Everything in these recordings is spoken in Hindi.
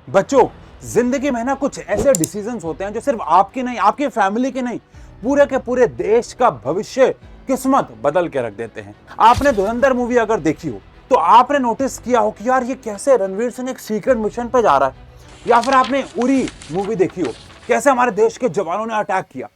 बच्चों, जिंदगी में ना कुछ ऐसे डिसीजंस होते हैं जो सिर्फ आपके नहीं, आपके फैमिली के नहीं, पूरे के पूरे देश का भविष्य, किस्मत बदल के रख देते हैं। आपने धुरंधर मूवी अगर देखी हो तो आपने नोटिस किया हो कि यार ये कैसे रणवीर सिंह एक सीक्रेट मिशन पे जा रहा है, या फिर आपने उरी मूवी देखी हो, कैसे हमारे देश के जवानों ने अटैक किया।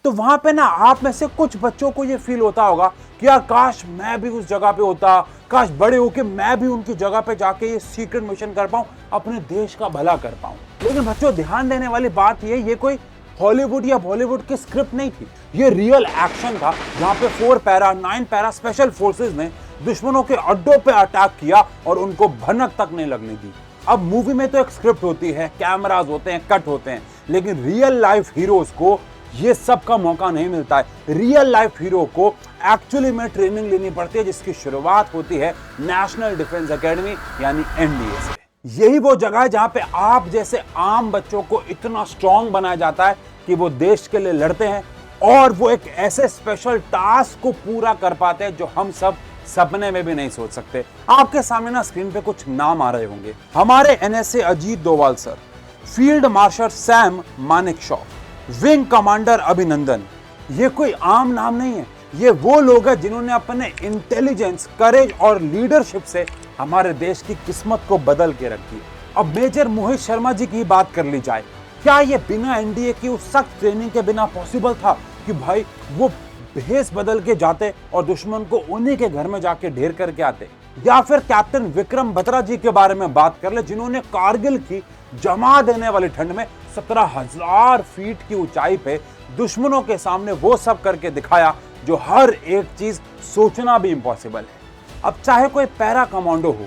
तो वहां पे ना आप में से कुछ बच्चों को ये फील होता होगा कि यार काश मैं भी उस जगह पे होता, काश बड़े होके मैं भी उनकी जगह पे जाके ये सीक्रेट मिशन कर पाऊं, अपने देश का भला कर पाऊं। लेकिन बच्चों, ध्यान देने वाली बात ये कोई हॉलीवुड या बॉलीवुड की स्क्रिप्ट नहीं थी, ये रियल एक्शन था जहां पे 4 पैरा 9 पैरा स्पेशल फोर्सेस ने दुश्मनों के अड्डों पे अटैक किया और उनको भनक तक नहीं लगने दी। अब मूवी में तो एक स्क्रिप्ट होती है, कैमरास होते हैं, कट होते हैं, लेकिन रियल लाइफ हीरोज को ये सब का मौका नहीं मिलता है। रियल लाइफ हीरो को एक्चुअली में ट्रेनिंग लेनी पड़ती है, जिसकी शुरुआत होती है नेशनल डिफेंस एकेडमी यानी एनडीए से। यही वो जगह है जहां पे आप जैसे आम बच्चों को इतना स्ट्रांग बनाया जाता है कि वो देश के लिए लड़ते हैं और वो एक ऐसे स्पेशल टास्क को पूरा कर पाते हैं जो हम सब सपने में भी नहीं सोच सकते। आपके सामने ना स्क्रीन पे कुछ नाम आ रहे होंगे। हमारे NSA Ajit Doval sir, field marshal Sam Manekshaw, wing commander अभिनंदन। ये कोई आम नाम नहीं है, ये वो लोग हैं जिन्होंने अपने इंटेलिजेंस, करेज और लीडरशिप से हमारे देश की किस्मत को बदल के रख दी। अब मेजर मोहित शर्मा जी की बात कर ली जाए, क्या ये बिना एनडीए की उस सख्त ट्रेनिंग के बिना पॉसिबल था कि भाई वो भेस बदल के जाते और दुश्मन को उन्हीं के घर में जाके ढेर करके आते? या फिर कैप्टन विक्रम बत्रा जी के बारे में बात कर ले, जिन्होंने कारगिल की जमा देने वाली ठंड में 17,000 फीट की ऊंचाई पे दुश्मनों के सामने वो सब करके दिखाया जो हर एक चीज सोचना भी इम्पॉसिबल है। अब चाहे कोई पैरा कमांडो हो,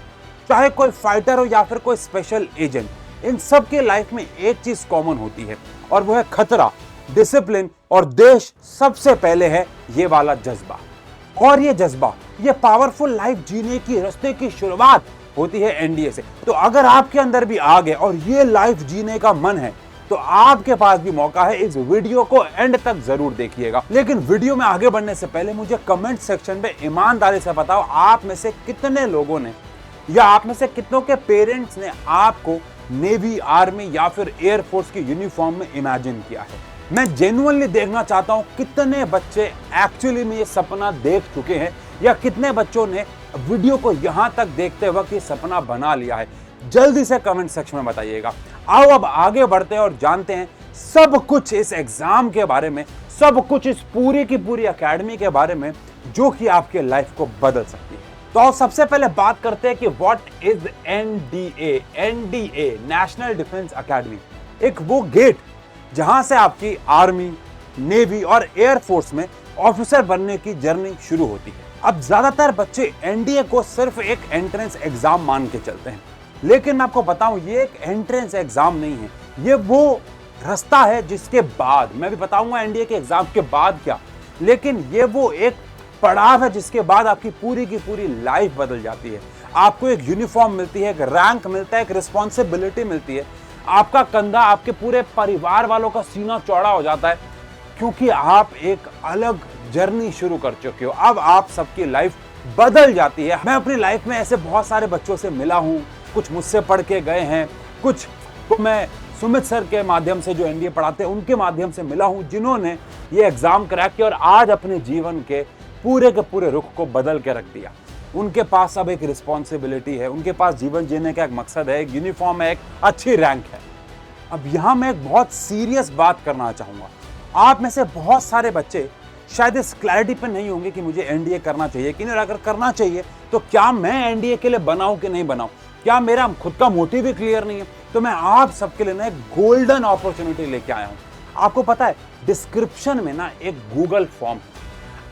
चाहे कोई फाइटर हो या फिर कोई स्पेशल एजेंट, इन सब के लाइफ में एक चीज कॉमन होती है और वो है खतरा, डिसिप्लिन और देश सबसे पहले है ये वाला जज्बा। और ये जज्बा, ये पावरफुल लाइफ जीने की रास्ते की शुरुआत होती है एनडीए से। तो अगर आपके अंदर भी आग है और ये लाइफ जीने का मन है तो आपके पास भी मौका है। इस वीडियो को एंड तक जरूर देखिएगा। लेकिन वीडियो में आगे बढ़ने से पहले मुझे कमेंट सेक्शन में ईमानदारी से बताओ, आप में से कितने लोगों ने या आप में से कितनों के पेरेंट्स ने आपको नेवी, आर्मी या फिर एयरफोर्स की यूनिफॉर्म में इमेजिन किया है? मैं जेन्युइनली देखना चाहता हूं कितने बच्चे एक्चुअली में ये सपना देख चुके हैं या कितने बच्चों ने वीडियो को यहां तक देखते वक्त ये सपना बना लिया है। जल्दी से कमेंट सेक्शन में बताइएगा। आओ अब आगे बढ़ते हैं और जानते हैं सब कुछ इस एग्जाम के बारे में, सब कुछ इस पूरी की पूरी एकेडमी के बारे में जो कि आपके लाइफ को बदल सकती है। तो सबसे पहले बात करते हैं कि what is NDA. NDA national defence academy एक वो गेट जहां से आपकी आर्मी, नेवी और एयरफोर्स में ऑफिसर बनने की जर्नी शुरू होती है। अब ज्यादातर बच्चे एनडीए को सिर्फ एक एंट्रेंस एग्जाम मान के चलते हैं, लेकिन मैं आपको बताऊं ये एक एंट्रेंस एग्जाम नहीं है, ये वो रास्ता है जिसके बाद, मैं भी बताऊंगा एनडीए के एग्जाम के बाद क्या, लेकिन ये वो एक पड़ाव है जिसके बाद आपकी पूरी की पूरी लाइफ बदल जाती है। आपको एक यूनिफॉर्म मिलती है, एक रैंक मिलता है, एक रिस्पॉन्सिबिलिटी मिलती है। आपका कंधा, आपके पूरे परिवार वालों का सीना चौड़ा हो जाता है क्योंकि आप एक अलग जर्नी शुरू कर चुके हो। अब आप सबकी लाइफ बदल जाती है। मैं अपनी लाइफ में ऐसे बहुत सारे बच्चों से मिला हूं, कुछ मुझसे पढ़ के गए हैं, कुछ तो मैं सुमित सर के माध्यम से जो एनडीए पढ़ाते हैं उनके माध्यम से मिला हूं, जिन्होंने ये एग्जाम क्रैक किया और आज अपने जीवन के पूरे रुख को बदल के रख दिया। उनके पास अब एक रिस्पॉन्सिबिलिटी है, उनके पास जीवन जीने का एक मकसद है, एक यूनिफॉर्म है, एक अच्छी रैंक है। अब यहां मैं एक बहुत सीरियस बात करना चाहूंगा। आप में से बहुत सारे बच्चे शायद इस क्लैरिटी पे नहीं होंगे कि मुझे एनडीए करना चाहिए कि नहीं। अगर करना चाहिए तो क्या मैं एनडीए के लिए बनाऊं कि नहीं बनाऊं, क्या मेरा खुद का मोटिव भी क्लियर नहीं है? तो मैं आप सबके लिए ना एक गोल्डन अपॉर्चुनिटी लेके आया हूं। आपको पता है डिस्क्रिप्शन में ना एक गूगल फॉर्म है,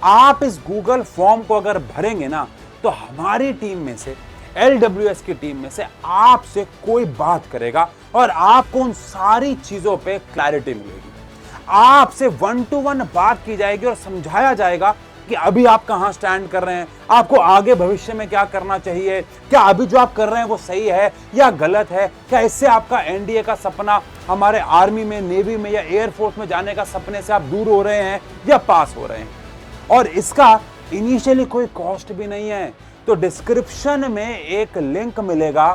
आप इस गूगल फॉर्म को अगर भरेंगे ना तो हमारी टीम में से, LWS की टीम में से आपसे कोई बात करेगा और आपको उन सारी चीजों पे क्लैरिटी मिलेगी। आपसे 1 to 1 बात की जाएगी और समझाया जाएगा कि अभी आप कहां स्टैंड कर रहे हैं, आपको आगे भविष्य में क्या करना चाहिए, क्या अभी जो आप कर रहे हैं वो सही है या गलत है, क्या इससे आपका एनडीए का सपना, हमारे आर्मी में, नेवी में या एयरफोर्स में जाने का सपने से आप दूर हो रहे हैं या पास हो रहे हैं। और इसका इनिशियली कोई कॉस्ट भी नहीं है। तो डिस्क्रिप्शन में एक लिंक मिलेगा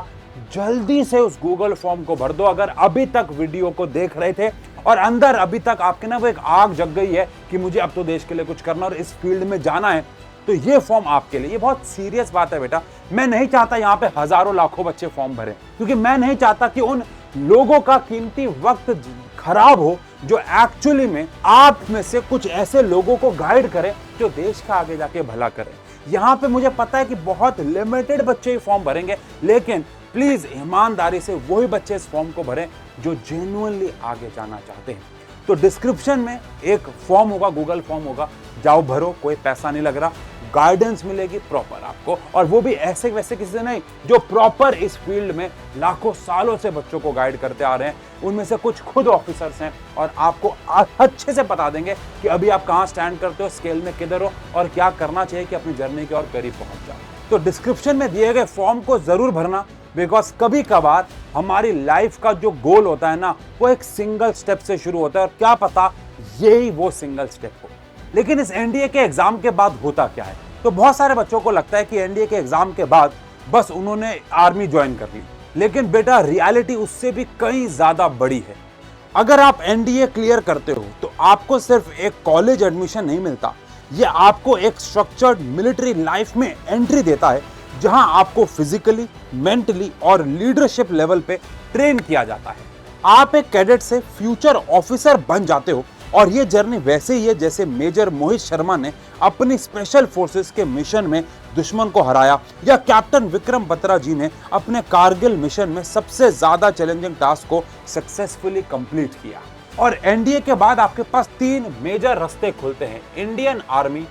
जल्दी से उस गूगल फॉर्म को भर दो। अगर अभी तक वीडियो को देख रहे थे और अंदर अभी तक आपके ना वो एक आग जग गई है कि मुझे अब तो देश के लिए कुछ करना और इस फील्ड में जाना है, तो ये फॉर्म आपके लिए। ये बहुत सीरियस बात है बेटा। मैं नहीं चाहता यहाँ पे हजारों लाखों बच्चे फॉर्म भरें, क्योंकि मैं नहीं चाहता कि उन लोगों का कीमती वक्त खराब हो जो एक्चुअली में आप में से कुछ ऐसे लोगों को गाइड करें जो देश का आगे जाके भला करें। यहाँ पे मुझे पता है कि बहुत लिमिटेड बच्चे ही फॉर्म भरेंगे, लेकिन प्लीज ईमानदारी से वही बच्चे इस फॉर्म को भरें जो जेन्युइनली आगे जाना चाहते हैं। तो डिस्क्रिप्शन में एक फॉर्म होगा, गूगल फॉर्म होगा, जाओ भरो, कोई पैसा नहीं लग रहा, गाइडेंस मिलेगी प्रॉपर आपको, और वो भी ऐसे वैसे किसी से नहीं, जो प्रॉपर इस फील्ड में लाखों सालों से बच्चों को गाइड करते आ रहे हैं। उनमें से कुछ खुद ऑफिसर्स हैं और आपको अच्छे से बता देंगे कि अभी आप कहाँ स्टैंड करते हो, स्केल में किधर हो और क्या करना चाहिए कि अपनी जर्नी के और करीब पहुंच जाओ। तो डिस्क्रिप्शन में दिए गए फॉर्म को जरूर भरना, बिकॉज कभी कभार हमारी लाइफ का जो गोल होता है ना, वो एक सिंगल स्टेप से शुरू होता है और क्या पता यही वो सिंगल स्टेप हो। लेकिन इस एनडीए के एग्जाम के बाद होता क्या है? तो बहुत सारे बच्चों को लगता है कि एनडीए के एग्जाम के बाद बस उन्होंने आर्मी ज्वाइन कर ली, लेकिन बेटा रियलिटी उससे भी कहीं ज्यादा बड़ी है। अगर आप एनडीए क्लियर करते हो तो आपको सिर्फ एक कॉलेज एडमिशन नहीं मिलता, ये आपको एक स्ट्रक्चर्ड मिलिट्री लाइफ में एंट्री देता है, जहां आपको फिजिकली, मेंटली और लीडरशिप लेवल पे ट्रेन किया जाता है। आप एक कैडेट से फ्यूचर ऑफिसर बन जाते हो, और ये जर्नी वैसे ही है जैसे मेजर मोहित शर्मा ने अपनी स्पेशल फोर्सेस के मिशन में दुश्मन को हराया, या कैप्टन विक्रम बत्रा जी ने अपने कारगिल मिशन में सबसे ज्यादा चैलेंजिंग टास्क को सक्सेसफुली कंप्लीट किया। और एनडीए के बाद आपके पास 3 मेजर रास्ते खुलते हैं: इंडियन आर्मी,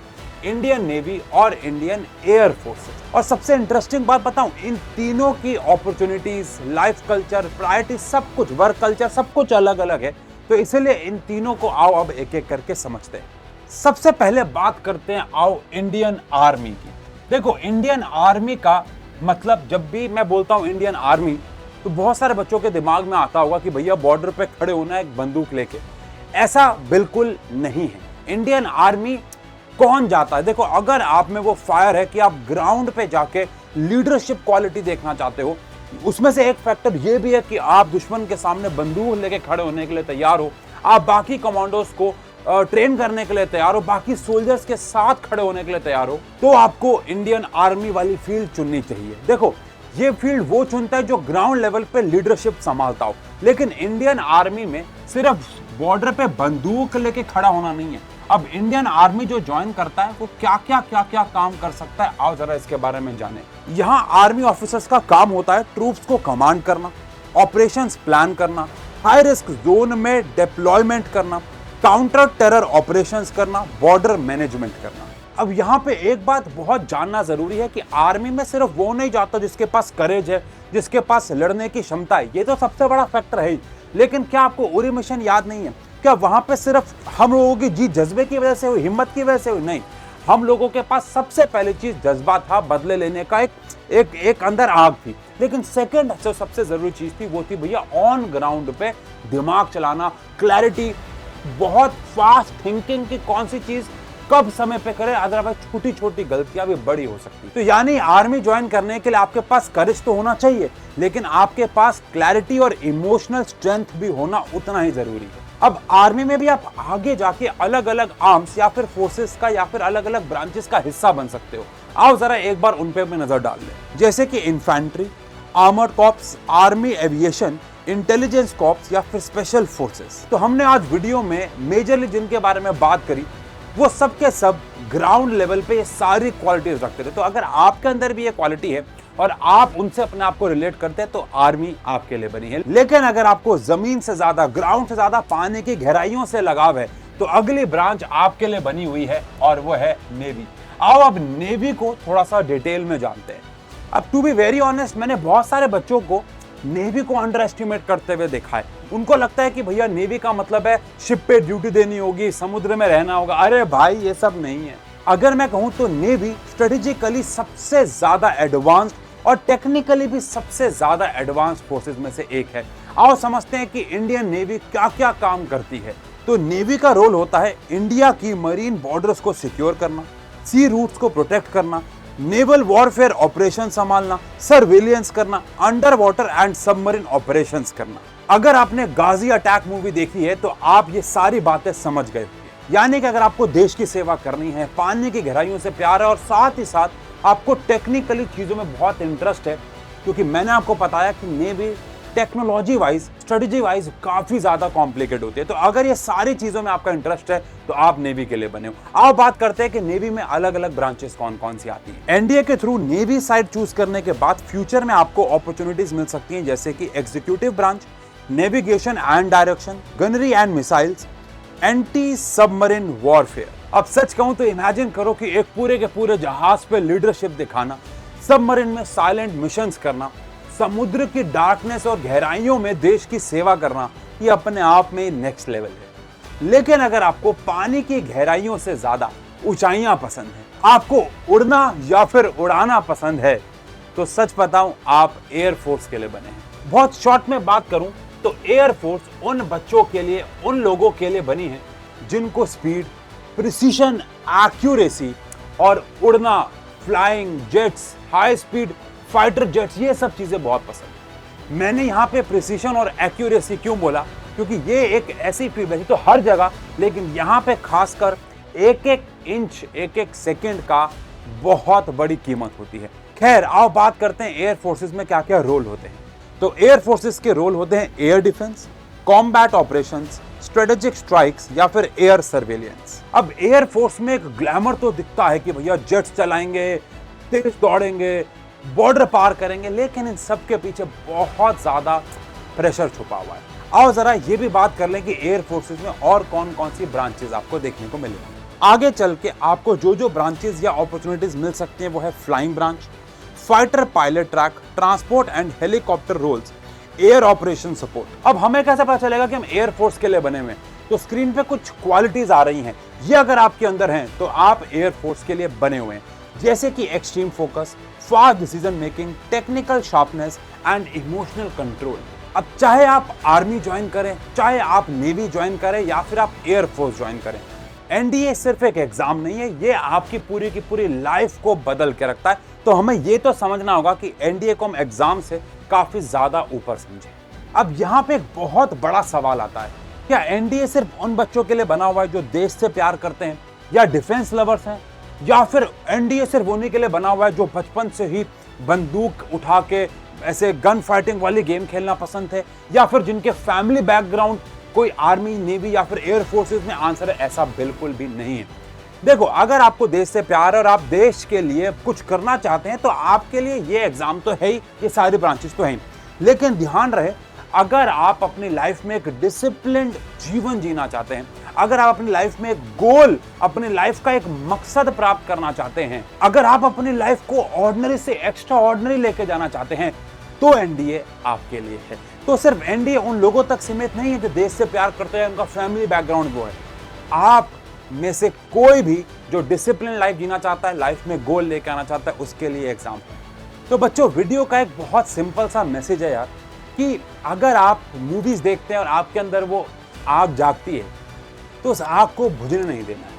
इंडियन नेवी और इंडियन एयर फोर्सेस। और सबसे इंटरेस्टिंग बात बताऊं, इन तीनों की अपॉर्चुनिटीज, लाइफ कल्चर, प्रायोरिटी, सब कुछ, वर्क कल्चर, सब कुछ अलग अलग है। तो इसलिए इन तीनों को आओ अब एक एक करके समझते हैं। सबसे पहले बात करते हैं आओ इंडियन आर्मी की। देखो, इंडियन आर्मी का मतलब, जब भी मैं बोलता हूं इंडियन आर्मी, तो बहुत सारे बच्चों के दिमाग में आता होगा कि भैया बॉर्डर पे खड़े होना है एक बंदूक लेके। ऐसा बिल्कुल नहीं है। इंडियन आर्मी कौन जाता है? देखो, अगर आप में वो फायर है कि आप ग्राउंड पे जाके लीडरशिप क्वालिटी देखना चाहते हो, उसमें से एक फैक्टर ये भी है कि आप दुश्मन के सामने बंदूक लेके खड़े होने के लिए तैयार हो, आप बाकी कमांडोज को ट्रेन करने के लिए तैयार हो, बाकी सोल्जर्स के साथ खड़े होने के लिए तैयार हो, तो आपको इंडियन आर्मी वाली फील्ड चुननी चाहिए। देखो, ये फील्ड वो चुनता है जो ग्राउंड लेवल पे लीडरशिप संभालता हो, लेकिन इंडियन आर्मी में सिर्फ बॉर्डर पे बंदूक लेके खड़ा होना नहीं है। अब इंडियन आर्मी जो ज्वाइन करता है वो क्या क्या काम कर सकता है, आओ जरा इसके बारे में जाने। यहाँ आर्मी ऑफिसर्स का काम होता है ट्रूप्स को कमांड करना, ऑपरेशंस प्लान करना, हाई रिस्क जोन में डिप्लॉयमेंट करना, काउंटर टेरर ऑपरेशंस करना, बॉर्डर मैनेजमेंट करना। अब यहाँ पे एक बात बहुत जानना जरूरी है कि आर्मी में सिर्फ वो नहीं जाता जिसके पास करेज है, जिसके पास लड़ने की क्षमता है, ये तो सबसे बड़ा फैक्टर है ही। लेकिन क्या आपको उरी मिशन याद नहीं है? क्या वहां पे सिर्फ हम लोगों की जीत जज्बे की वजह से हुई, हिम्मत की वजह से हुई? नहीं, हम लोगों के पास सबसे पहली चीज जज्बा था, बदले लेने का एक अंदर आग थी। लेकिन सेकंड जो सबसे जरूरी चीज थी वो थी भैया ऑन ग्राउंड पे दिमाग चलाना, क्लैरिटी, बहुत फास्ट थिंकिंग की कौन सी चीज कब समय पे करें, अदरवाइज छोटी छोटी गलतियां भी बड़ी हो सकती। तो यानी आर्मी ज्वाइन करने के लिए आपके पास करेज तो होना चाहिए, लेकिन आपके पास क्लैरिटी और इमोशनल स्ट्रेंथ भी होना उतना ही जरूरी है। अब आर्मी में भी आप आगे जाके अलग अलग आर्म्स या फिर फोर्सेस का या फिर अलग अलग ब्रांचेस का हिस्सा बन सकते हो। आओ जरा एक बार उन पे भी नजर डाल लें, जैसे कि infantry, armoured corps, army aviation, intelligence corps या फिर स्पेशल फोर्सेस। तो हमने आज वीडियो में मेजरली जिनके बारे में बात करी वो सब के सब ग्राउंड लेवल पे ये सारी क्वालिटीज रखते थे। तो अगर आपके अंदर भी ये क्वालिटी है और आप उनसे अपने आप को रिलेट करते हैं तो आर्मी आपके लिए बनी है। लेकिन अगर आपको जमीन से ज्यादा, ग्राउंड से ज्यादा पानी की गहराइयों से लगाव है तो अगली ब्रांच आपके लिए बनी हुई है और वो है नेवी। आओ अब नेवी को थोड़ा सा डिटेल में जानते हैं। अब टू बी वेरी ऑनेस्ट, मैंने बहुत सारे बच्चों को नेवी को अंडर एस्टिमेट करते हुए देखा है। उनको लगता है कि भैया नेवी का मतलब है शिप पे ड्यूटी देनी होगी, समुद्र में रहना होगा। अरे भाई, ये सब नहीं है। अगर मैं कहूं तो नेवी स्ट्रेटेजिकली सबसे ज्यादा एडवांस्ड और टेक्निकली भी सबसे ज्यादा एडवांस फोर्सेस में से एक है। आओ समझते हैं कि इंडियन नेवी क्या क्या काम करती है। तो नेवी का रोल होता है इंडिया की मरीन बॉर्डर्स को सिक्योर करना, सी रूट्स को प्रोटेक्ट करना, नेवल वॉरफेयर ऑपरेशन संभालना, सर्विलियंस करना, under water and submarine operations करना। अगर आपने गाजी अटैक मूवी देखी है तो आप ये सारी बातें समझ गए। यानी कि अगर आपको देश की सेवा करनी है, पानी की गहराइयों से प्यार है और साथ ही साथ आपको टेक्निकली चीजों में बहुत इंटरेस्ट है, क्योंकि मैंने आपको बताया कि navy technology wise, strategy wise काफी ज्यादा कॉम्प्लिकेट होती है। तो अगर ये सारी चीजों में आपका इंटरेस्ट है तो आप नेवी के लिए बने हो। आओ बात करते हैं कि नेवी में अलग अलग ब्रांचेस कौन कौन सी आती है। एनडीए के थ्रू नेवी साइड चूज करने के बाद फ्यूचर में आपको अपॉर्चुनिटीज मिल सकती हैं, जैसे कि executive branch, navigation and direction, gunnery and missiles, anti submarine warfare. अब सच कहूं तो इमेजिन करो कि एक पूरे के पूरे जहाज पे लीडरशिप दिखाना, सबमरीन में साइलेंट मिशंस करना, समुद्र की डार्कनेस और गहराइयों में देश की सेवा करना, ये अपने आप में नेक्स्ट लेवल है। लेकिन अगर आपको पानी की गहराइयों से ज्यादा ऊंचाइयां पसंद है, आपको उड़ना या फिर उड़ाना पसंद है, तो सच बताऊं आप एयरफोर्स के लिए बने हैं। बहुत शॉर्ट में बात करूं तो एयरफोर्स उन बच्चों के लिए, उन लोगों के लिए बनी है जिनको स्पीड, प्रिसीशन, एक्यूरेसी और उड़ना, flying jets, high speed fighter jets, ये सब चीजें बहुत पसंद है। मैंने यहाँ पे प्रिसीशन और एक्यूरेसी क्यों बोला, क्योंकि ये एक ऐसी फील्ड है तो हर जगह, लेकिन यहाँ पे खासकर एक एक इंच, एक एक सेकंड का बहुत बड़ी कीमत होती है। खैर आओ बात करते हैं एयर फोर्सेस में क्या क्या रोल होते हैं। तो एयर फोर्सेस के रोल होते हैं air defence, combat operations, strategic strikes या फिर एयर सर्वेलियंस। अब एयर फोर्स में एक ग्लैमर तो दिखता है कि भैया जेट्स चलाएंगे, तेज दौड़ेंगे, बॉर्डर पार करेंगे, लेकिन इन सब के पीछे बहुत ज्यादा प्रेशर छुपा हुआ है। आओ जरा ये भी बात कर लें कि एयर फोर्सेस में और कौन कौन सी ब्रांचेस आपको देखने को मिलेंगी। आगे चल के आपको जो जो ब्रांचेस या अपॉर्चुनिटीज मिल सकती हैं वो है flying branch, fighter pilot track, transport and helicopter roles, air operation support. अब हमें कैसे पता चलेगा कि हम एयर फोर्स के लिए बने हुए? तो स्क्रीन पे कुछ क्वालिटीज आ रही हैं, ये अगर आपके अंदर हैं तो आप एयर फोर्स के लिए बने हुए हैं, जैसे कि extreme focus, fast decision making, technical sharpness and emotional control. अब चाहे आप आर्मी ज्वाइन करें, चाहे आप नेवी ज्वाइन करें या फिर आप एयर फोर्स ज्वाइन करें, एनडीए सिर्फ एक एग्जाम नहीं है, ये आपकी पूरी की पूरी लाइफ को बदल के रखता है। तो हमें ये तो समझना होगा कि एनडीए को हम एग्जाम से काफी ज्यादा ऊपर समझें। अब यहाँ पे एक बहुत बड़ा सवाल आता है, क्या एनडीए सिर्फ उन बच्चों के लिए बना हुआ है जो देश से प्यार करते हैं या डिफेंस लवर्स हैं, या फिर एनडीए सिर्फ उन्हीं के लिए बना हुआ है जो बचपन से ही बंदूक उठा के ऐसे गन फाइटिंग वाली गेम खेलना पसंद है, या फिर जिनके फैमिली बैकग्राउंड कोई आर्मी, नेवी या फिर एयर फोर्सेस में? आंसर है ऐसा बिल्कुल भी नहीं है। देखो, अगर आपको देश से प्यार है और आप देश के लिए कुछ करना चाहते हैं तो आपके लिए ये एग्जाम तो है ही, ये सारी ब्रांचेस तो हैं, लेकिन ध्यान रहे अगर आप अपनी लाइफ में एक डिसिप्लिन्ड जीवन जीना चाहते हैं, अगर आप अपनी लाइफ में एक गोल, अपनी लाइफ का एक मकसद प्राप्त करना चाहते हैं, अगर आप अपनी लाइफ को ऑर्डिनरी से एक्स्ट्रा ऑर्डिनरी लेके जाना चाहते हैं, तो एनडीए आपके लिए है। तो सिर्फ एनडीए उन लोगों तक सीमित नहीं है जो देश से प्यार करते हैं, उनका फैमिली बैकग्राउंड वो है। आप में से कोई भी जो डिसिप्लिन लाइफ जीना चाहता है, लाइफ में गोल लेके आना चाहता है, उसके लिए एग्जाम है। तो बच्चों, वीडियो का एक बहुत सिंपल सा मैसेज है यार, कि अगर आप मूवीज देखते हैं और आपके अंदर वो आग जागती है तो उस आग को बुझने नहीं देना है।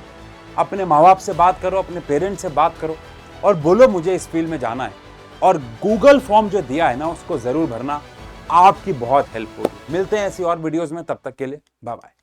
अपने माँ बाप से बात करो, अपने पेरेंट्स से बात करो और बोलो मुझे इस फील्ड में जाना है, और गूगल फॉर्म जो दिया है ना उसको जरूर भरना, आपकी बहुत हेल्प होगी। मिलते हैं ऐसी और वीडियोस में, तब तक के लिए बाय बाय।